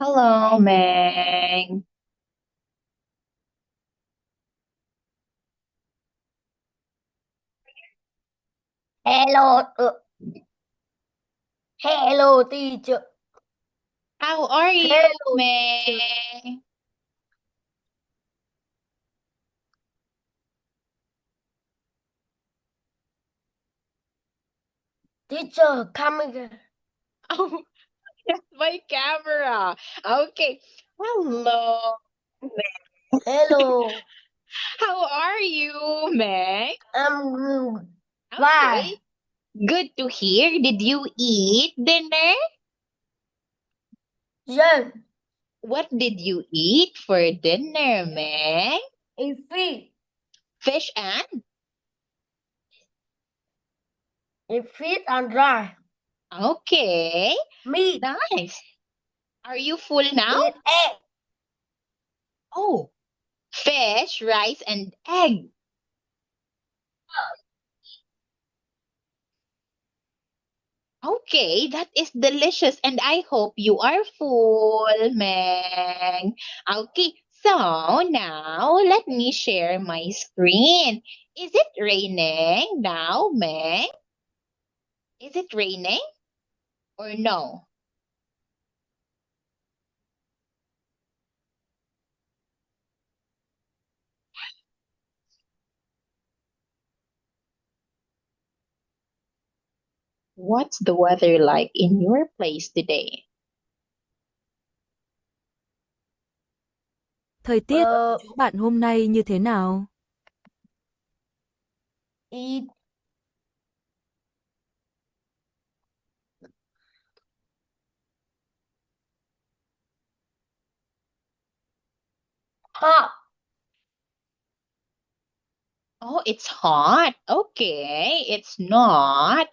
Hello, Meg. Hello, hello teacher. How are you, Hello teacher. Meg? Teacher, come again. Oh, that's my camera. Okay. Hello, Meg. Hello. How are you, Meg? I'm good. Why? Okay. Good to hear. Did you eat dinner? Yes. What did you eat for dinner, Meg? If it, Fish and? if it and dry. Okay. Meat. Nice. Are you full now? Eat egg. Oh, fish, rice, and egg. Okay, that is delicious, and I hope you are full, Meg. Okay, so now let me share my screen. Is it raining now, Meg? Is it raining or no? What's the weather like in your place today? Thời tiết ở Uh, chỗ bạn hôm nay như thế nào? eat hot. Oh, it's hot. Okay, it's not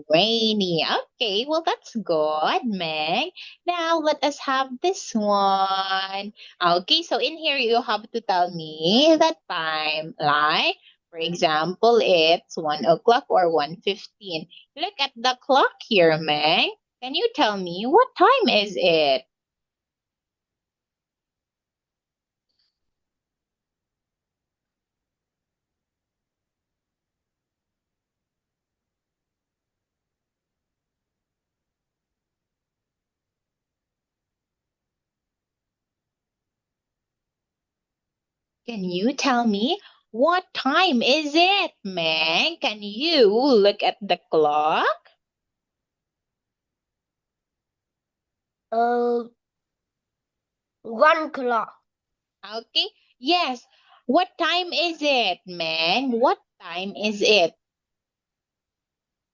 rainy. Okay, well, that's good, Meg. Now let us have this one. Okay, so in here you have to tell me that time. Like, for example, it's 1 o'clock or 1:15. Look at the clock here, Meg. Can you tell me what time is it? Can you tell me what time is it, Meg? Can you look at the clock? Uh, 1 o'clock. Okay. Yes. What time is it, Meg? What time is it?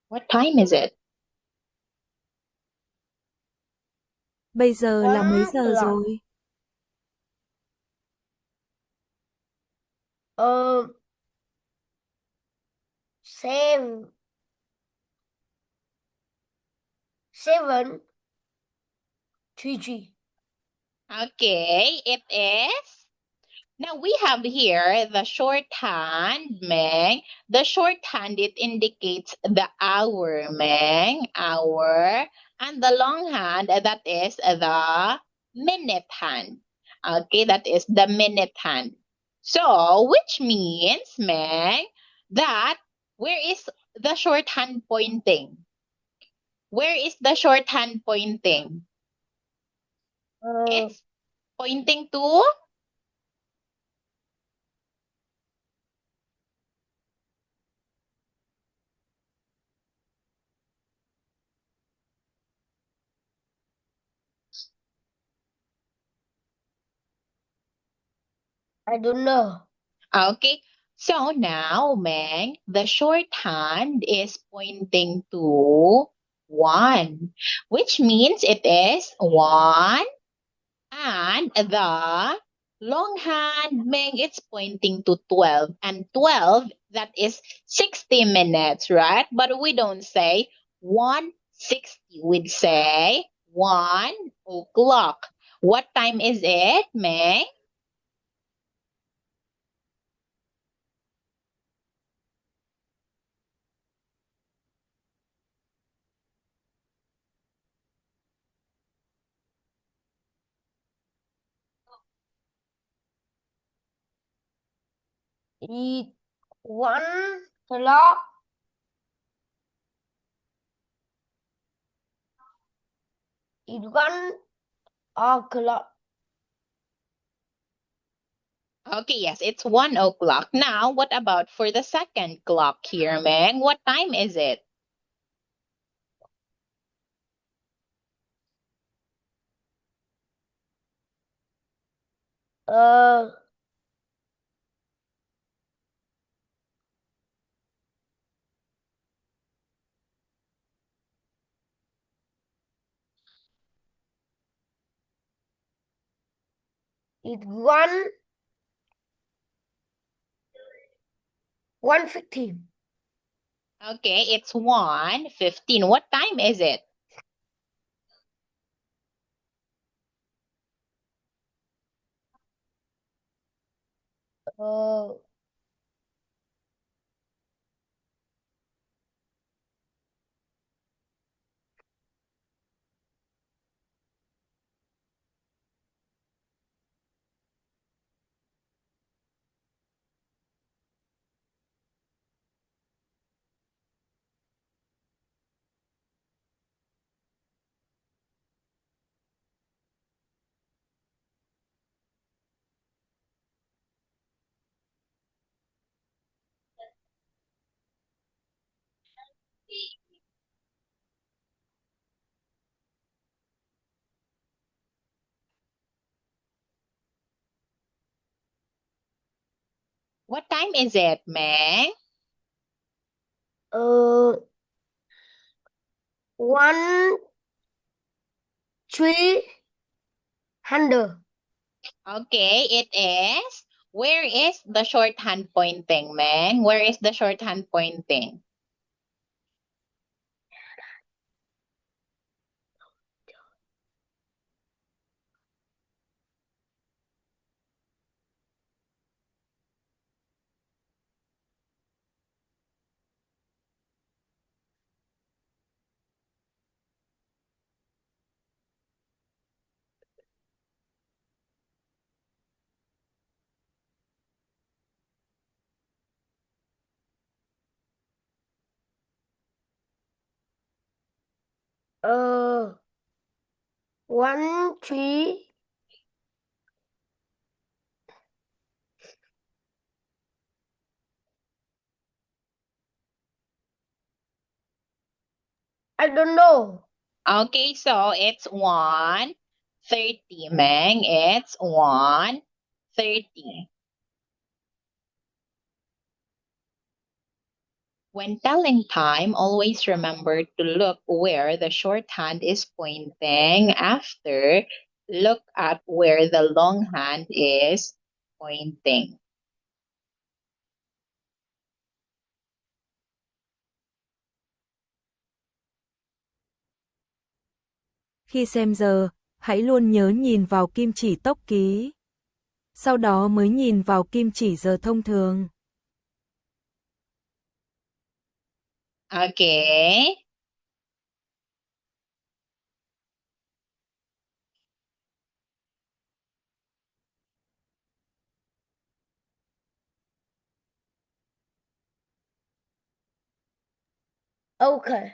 What time is it? Bây giờ là mấy One giờ o'clock. rồi? Uh, seven, 7:33. Okay. It is. Now we have here the shorthand, Meg. The shorthand, it indicates the hour, Meg. Hour. And the longhand, that is the minute hand. Okay, that is the minute hand. So, which means, Meg, that where is the shorthand pointing? Where is the shorthand pointing? Uh, It's pointing to. I don't know. Okay. So now, Meg, the shorthand is pointing to 1, which means it is 1. And the longhand, Meg, it's pointing to 12. And 12, that is 60 minutes, right? But we don't say 1:60. We'd say 1 o'clock. What time is it, Meg? It's 1 o'clock. It's 1 o'clock. Okay, yes, it's 1 o'clock. Now, what about for the second clock here, Meng? What time is it? Uh, it's 1:15. Okay, it's 1:15. What time is it? Uh, What time is it, Meng? uh, 1,300. Okay, it is. Where is the shorthand pointing, Meng? Where is the shorthand pointing? Uh, 1, 3. I don't know. Okay, so it's 1:30, Meng. It's 1:30. When telling time, always remember to look where the shorthand is pointing. After, look at where the longhand is pointing. Khi xem giờ, hãy luôn nhớ nhìn vào kim chỉ tốc ký. Sau đó mới nhìn vào kim chỉ giờ thông thường. Okay. Okay.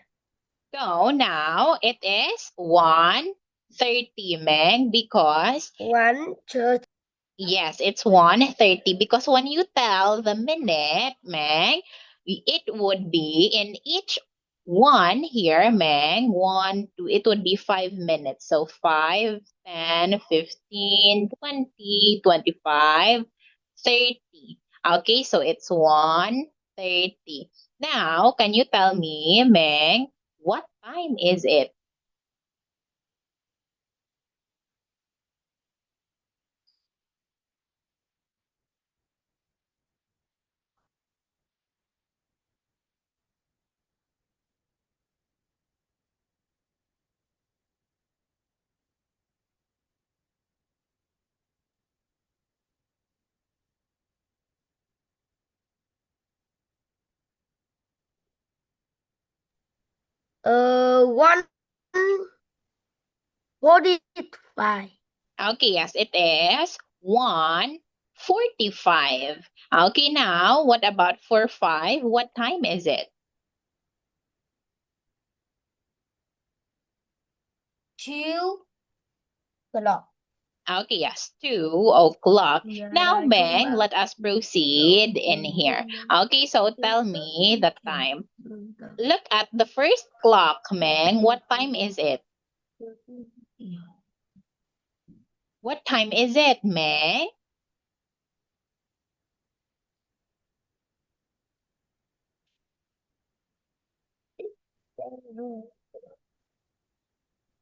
So now it is 1:30, Meg, because 1:30. yes, it's 1:30 because when you tell the minute, Meg, it would be in each one here, Meg, 1, 2, it would be 5 minutes. So 5, 10, 15, 20, 25, 30. Okay, so it's 1:30. Now, can you tell me, Meg, what time is it? 1:45. Okay, yes, it is 1 45. Okay, now what about for 5? What time is it? 2 o'clock. Okay, yes, 2 o'clock. Now, Dạ, Beng, let us proceed in here. Okay, so tell me the time. Look at the first clock, Meng. What time is it? What time is it, Meng?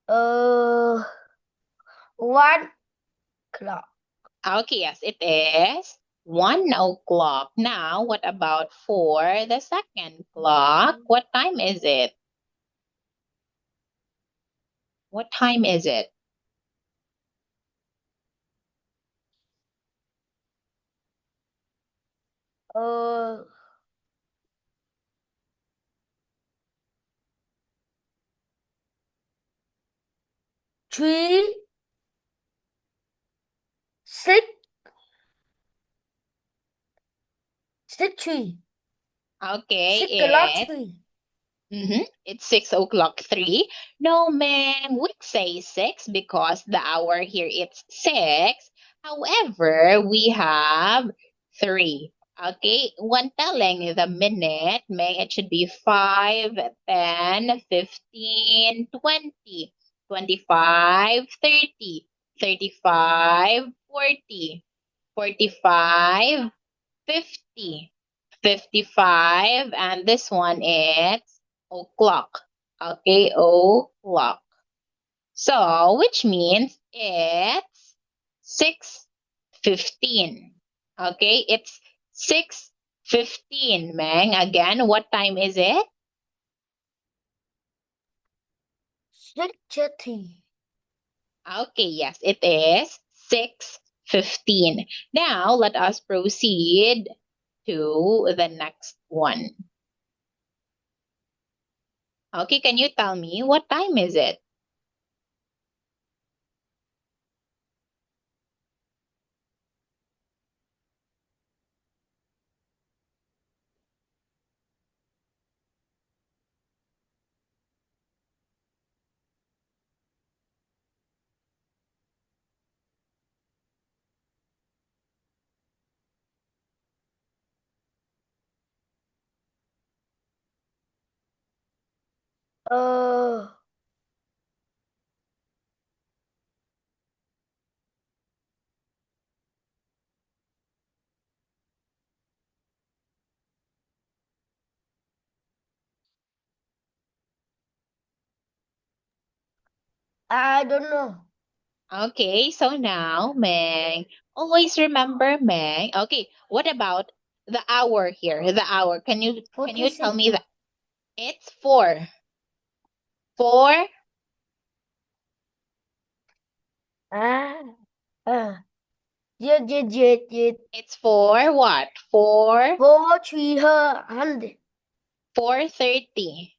Uh, 1 o'clock. Okay, yes, it is 1 o'clock. Now, what about for the second clock? What time is it? What time is it? Uh, 3, 6, 3. Okay, 6 o'clock, it 3. It's 6 o'clock 3. No, man, we say 6 because the hour here it's 6. However, we have 3. Okay, when telling the minute, man, it should be 5, 10, 15, 20, 25, 30, 35, 40, 45, 50, 55, and this one is o'clock. Okay, o'clock. So, which means it's 6:15. Okay, it's 6:15, Meng. Again, what time is it? 6:30. Okay, yes, it is 6:15. Now, let us proceed to the next one. Okay, can you tell me what time is it? Uh, I don't know. Okay, so now, Meng, always remember, Meng. Okay, what about the hour here? The hour. Can you tell 46. me that it's 4? 4? Ah, yeah. It's 4 what? 4? 4,300. 4:30.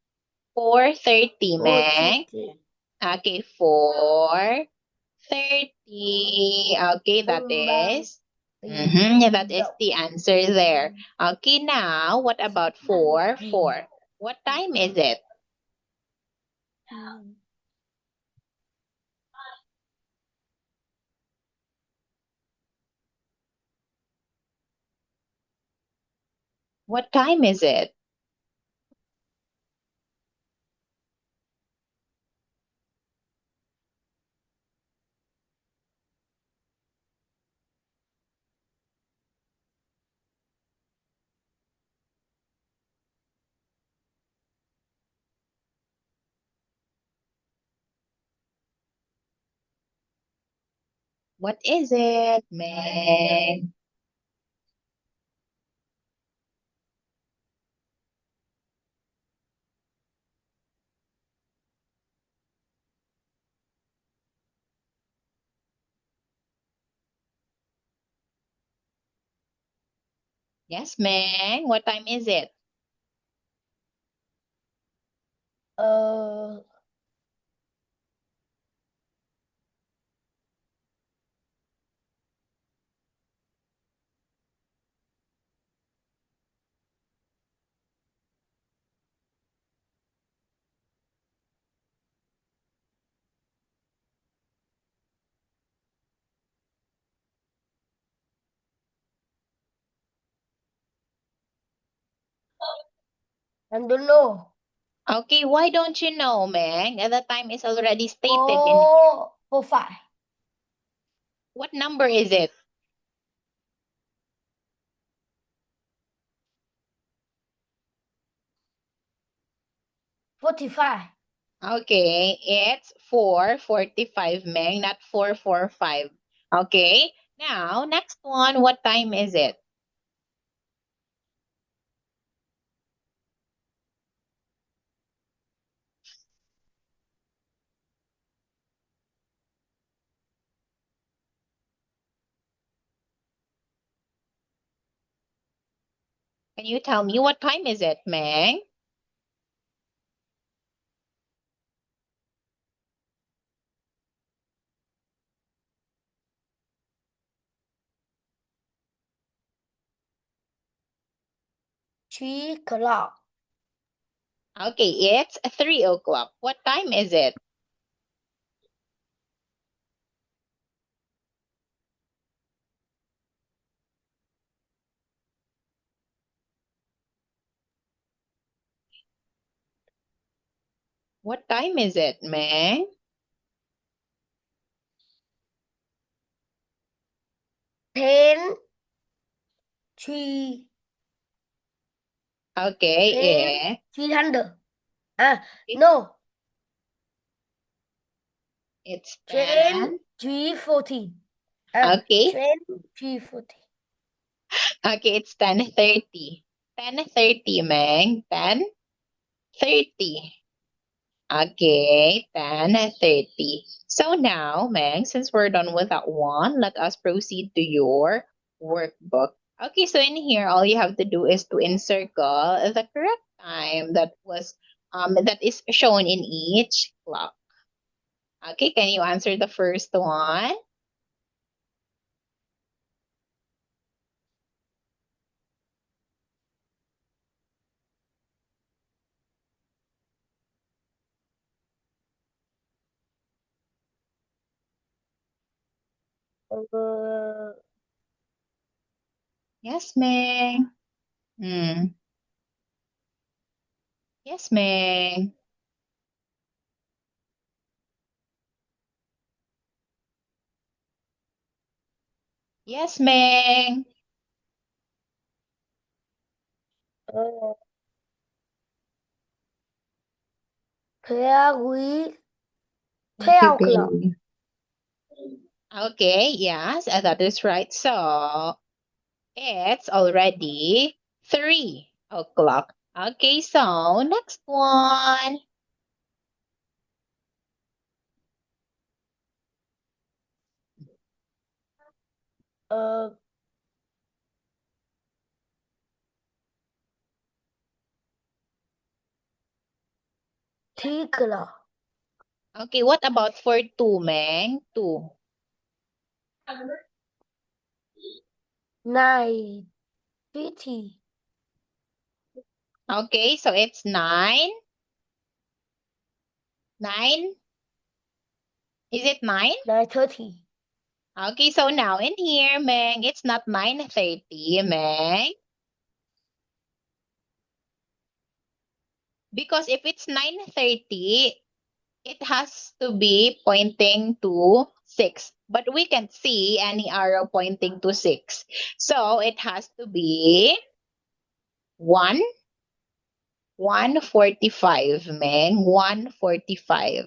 4:30, Meng. 4,300. Okay, 4:30. Okay, that is. Yeah, that is the answer there. Okay, now what about 4? 4. What time is it? What time is it? What is it, man? Yes, man. What time is it? Uh, I don't know. Okay, why don't you know, Meng? The time is already stated in 4:45. what number is it? $45. Okay, it's 4:45, Meng, not 4:45. Okay, now next one, what time is it? Can you tell me what time is it, Meng? $3. Okay, it's 3 o'clock. What time is it? What time is it, Meng? 10, 3, Okay, 10, 300. It- No, it's 10, 10. 3:40. Okay, 10, 3:40. okay, it's 10:30. 10:30, Meng. 10:30. Okay, 10:30. So now, Meng, since we're done with that one, let us proceed to your workbook. Okay, so in here, all you have to do is to encircle the correct time that is shown in each clock. Okay, can you answer the first one? Uh, Yes, Meng. Hmm. Yes, Meng. Yes, Meng. uh, Here we 12 o'clock. Okay, yes, that is right. So it's already 3 o'clock. Okay, so next one. Uh, $3. Okay, what about for 2, Meng? 2. 9:50. Okay, so it's 9. 9? Is it 9? 9:30. Okay, so now in here, Meng, it's not 9:30, Meng. Because if it's 9:30, it has to be pointing to 6. But we can't see any arrow pointing to 6. So it has to be 1:45, Meng. 1:45.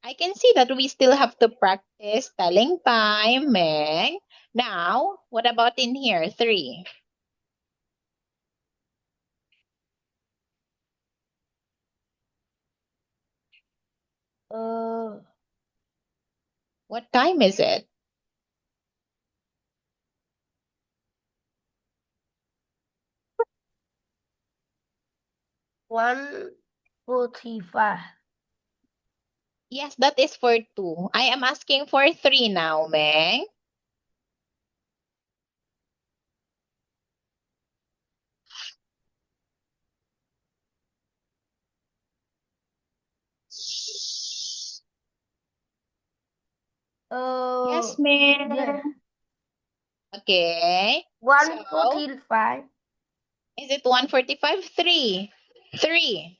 I can see that we still have to practice telling time, Meng. Now, what about in here? 3. Uh, What time is it? 1:45. Yes, that is for 2. I am asking for 3 now, Meng. Yes, Meng. Yeah. Okay. So, 1:45. is it 1:45? 3. 3.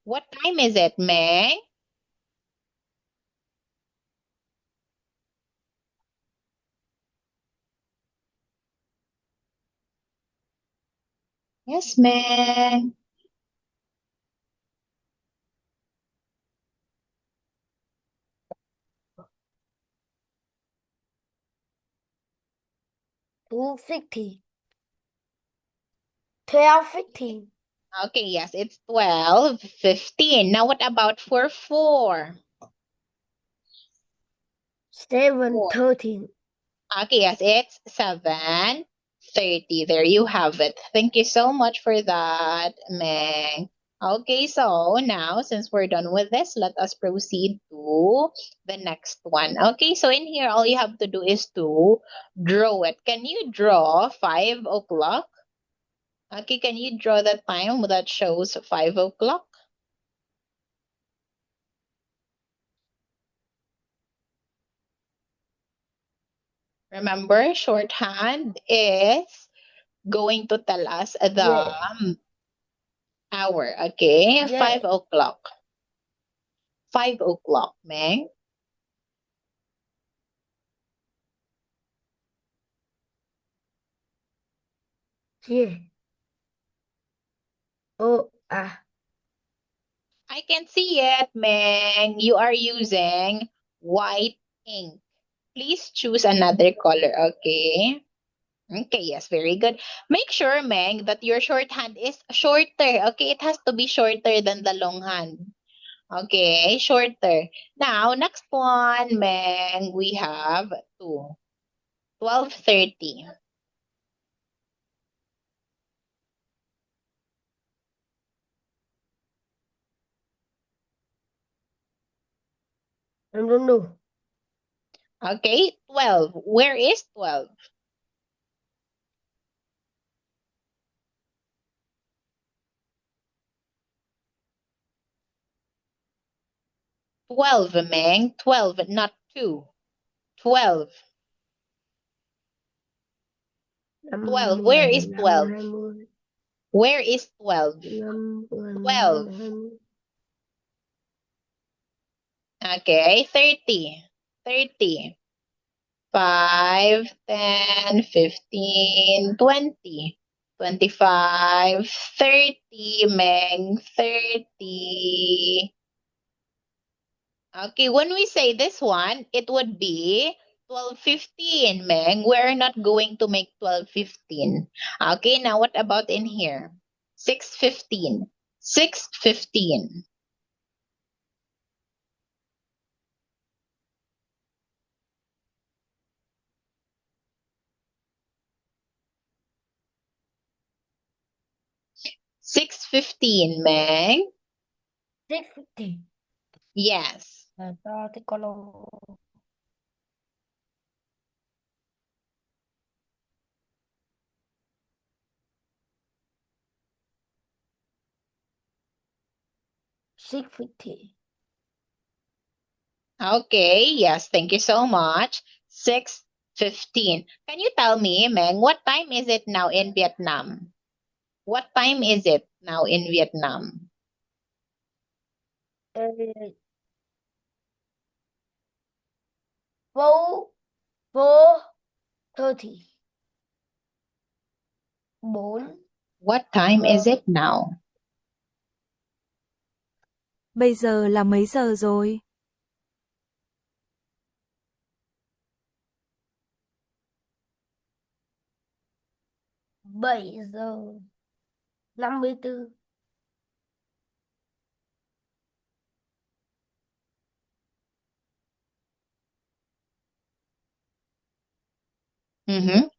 What time is it, Meng? Yes, Meng. Two 50. 12:15. Okay, yes, it's 12:15. Now, what about for 4? 7:13. Okay, yes, it's 7:30. There you have it. Thank you so much for that, Meng. Okay, so now since we're done with this, let us proceed to the next one. Okay, so in here, all you have to do is to draw it. Can you draw 5 o'clock? Okay, can you draw the time that shows 5 o'clock? Remember, shorthand is going to tell us the Yeah. hour. Okay, Yeah. 5 o'clock. 5 o'clock, Meng. Yeah. Oh, I can see it, Meng. You are using white ink. Please choose another color, okay? Okay, yes, very good. Make sure, Meng, that your shorthand is shorter. Okay, it has to be shorter than the long hand. Okay, shorter. Now, next one, Meng, we have 12:30. I don't know. Okay, 12. Where is 12? 12, Meng. 12, not 2. 12. 12. Where is 12? 20. Where is 12? 12. 20. Okay, 30. 30. 5, 10, 15, 20. 25, 30, Meng, 30. Okay, when we say this one, it would be 12:15, Meng. We're not going to make 12:15. Okay, now what about in here? 6:15. 6:15. 6:15, Meng. 6:50. Yes. Thì kalau 6:50. Okay, yes, thank you so much. 6:15. Can you tell me, Meng, what time is it now in Vietnam? What time is it now in Vietnam? 4:30. 4 What time is it now? Bây giờ là mấy giờ rồi? 7:54.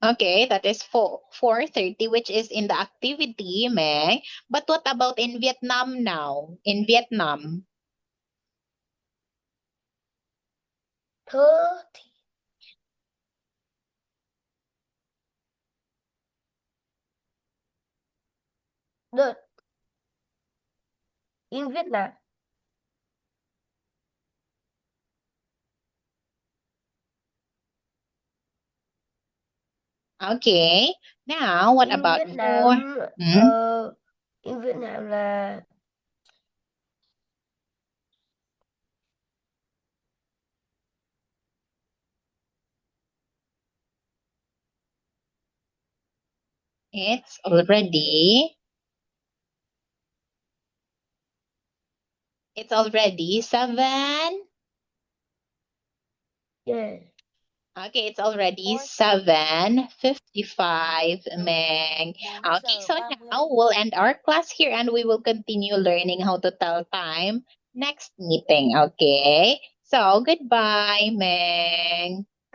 Okay, that is 4:30, which is in the activity, Meng. But what about in Vietnam now? In Vietnam, 30. Được. In Vietnam. Okay. Now, what In about Việt for? Nam, Hmm? in Việt Nam là It's already 7. yeah. Okay, it's already 7:55, Meng. Okay, so now we'll end our class here and we will continue learning how to tell time next meeting. Okay, so goodbye, Meng.